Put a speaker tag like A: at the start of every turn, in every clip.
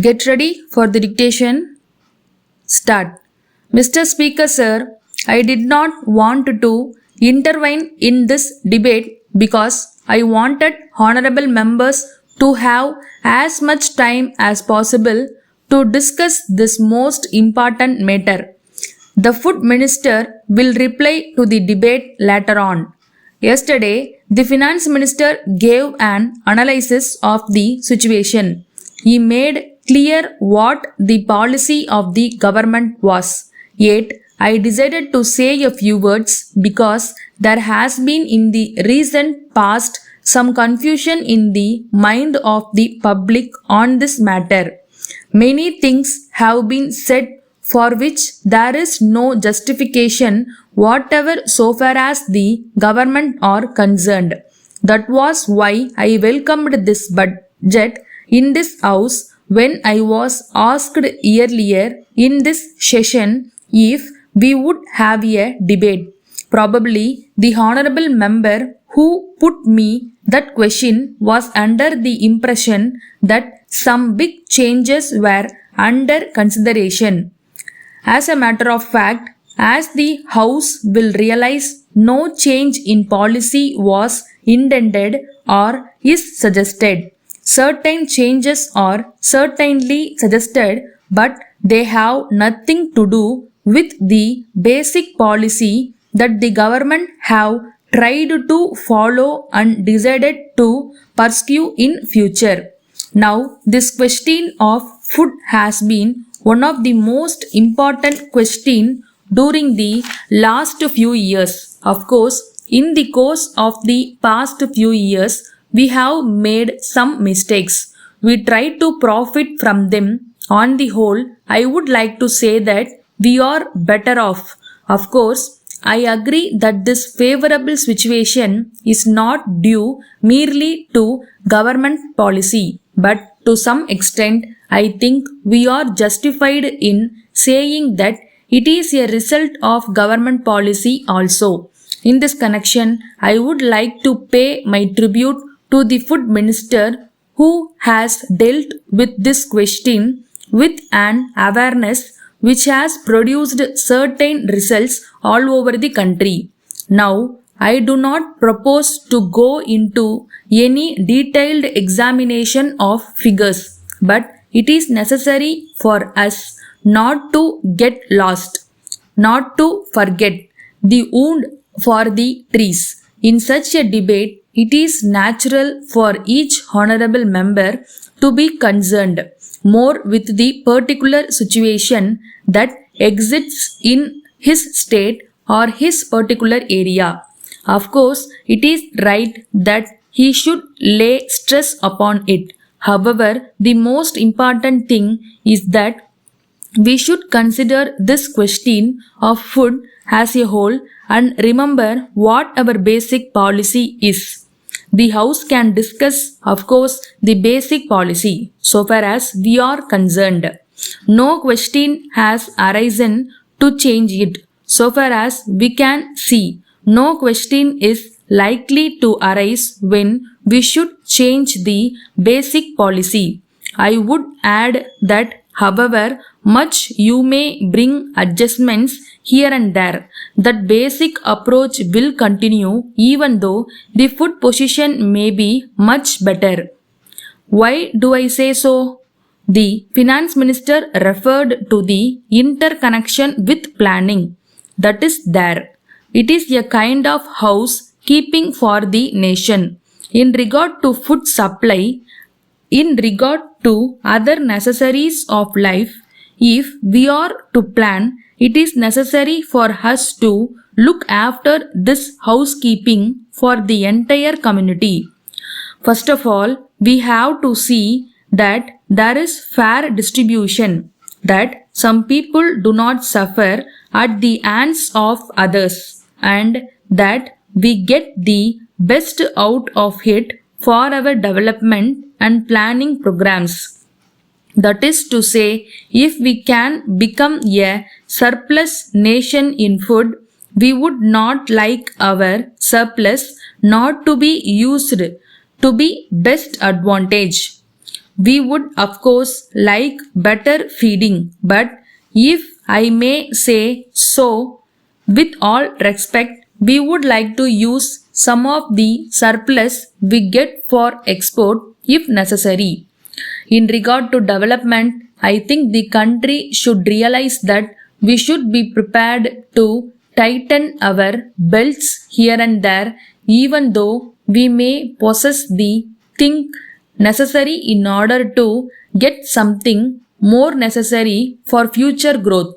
A: Get ready for the dictation. Start. Mr. Speaker, sir, I did not want to intervene in this debate because I wanted honorable members to have as much time as possible to discuss this most important matter. The Food Minister will reply to the debate later on. Yesterday, the Finance Minister gave an analysis of the situation. He made clear what the policy of the government was. Yet, I decided to say a few words because there has been in the recent past some confusion in the mind of the public on this matter. Many things have been said for which there is no justification whatever so far as the government are concerned. That was why I welcomed this budget in this house when I was asked earlier in this session if we would have a debate. Probably the honorable member who put me that question was under the impression that some big changes were under consideration. As a matter of fact, as the House will realize, no change in policy was intended or is suggested. Certain changes are certainly suggested, but they have nothing to do with the basic policy that the government have tried to follow and decided to pursue in future. Now, this question of food has been one of the most important questions during the last few years. Of course, in the course of the past few years, we have made some mistakes. We tried to profit from them. On the whole, I would like to say that we are better off. Of course, I agree that this favorable situation is not due merely to government policy, but to some extent, I think we are justified in saying that it is a result of government policy also. In this connection, I would like to pay my tribute to the Food Minister who has dealt with this question with an awareness which has produced certain results all over the country. Now, I do not propose to go into any detailed examination of figures, but it is necessary for us not to get lost, not to forget the wood for the trees. In such a debate, it is natural for each honorable member to be concerned more with the particular situation that exists in his state or his particular area. Of course, it is right that he should lay stress upon it. However, the most important thing is that we should consider this question of food as a whole and remember what our basic policy is. The House can discuss, of course, the basic policy so far as we are concerned. No question has arisen to change it. So far as we can see, no question is likely to arise when we should change the basic policy. I would add that, however much you may bring adjustments here and there, that basic approach will continue even though the food position may be much better. Why do I say so? The Finance Minister referred to the interconnection with planning. That is there. It is a kind of housekeeping for the nation. In regard to food supply, in regard to other necessaries of life, if we are to plan, it is necessary for us to look after this housekeeping for the entire community. First of all, we have to see that there is fair distribution, that some people do not suffer at the hands of others, and that we get the best out of it for our development and planning programs. That is to say, if we can become a surplus nation in food, we would not like our surplus not to be used to be best advantage. We would of course like better feeding, but if I may say so, with all respect, we would like to use some of the surplus we get for export if necessary. In regard to development, I think the country should realize that we should be prepared to tighten our belts here and there, even though we may possess the thing necessary in order to get something more necessary for future growth.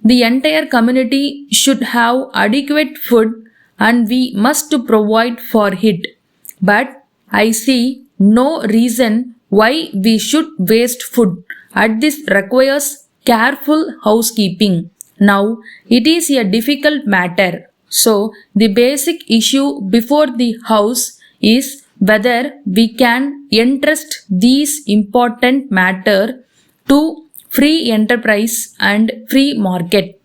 A: The entire community should have adequate food and we must provide for it. But I see no reason why we should waste food, and this requires careful housekeeping. Now, it is a difficult matter. So, the basic issue before the house is whether we can entrust these important matter to free enterprise and free market.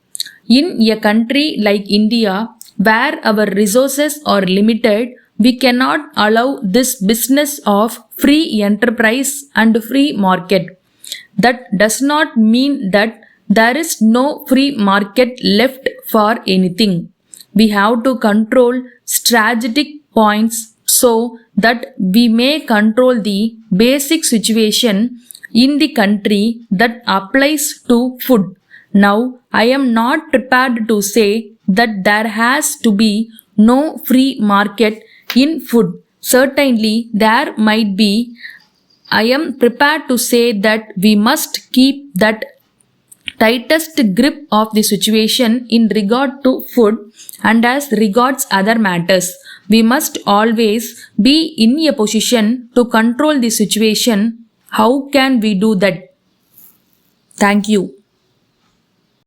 A: In a country like India, where our resources are limited, we cannot allow this business of free enterprise and free market. That does not mean that there is no free market left for anything. We have to control strategic points so that we may control the basic situation in the country that applies to food. Now, I am not prepared to say that there has to be no free market in food. Certainly, there might be. I am prepared to say that we must keep that tightest grip of the situation in regard to food and as regards other matters. We must always be in a position to control the situation. How can we do that? Thank you.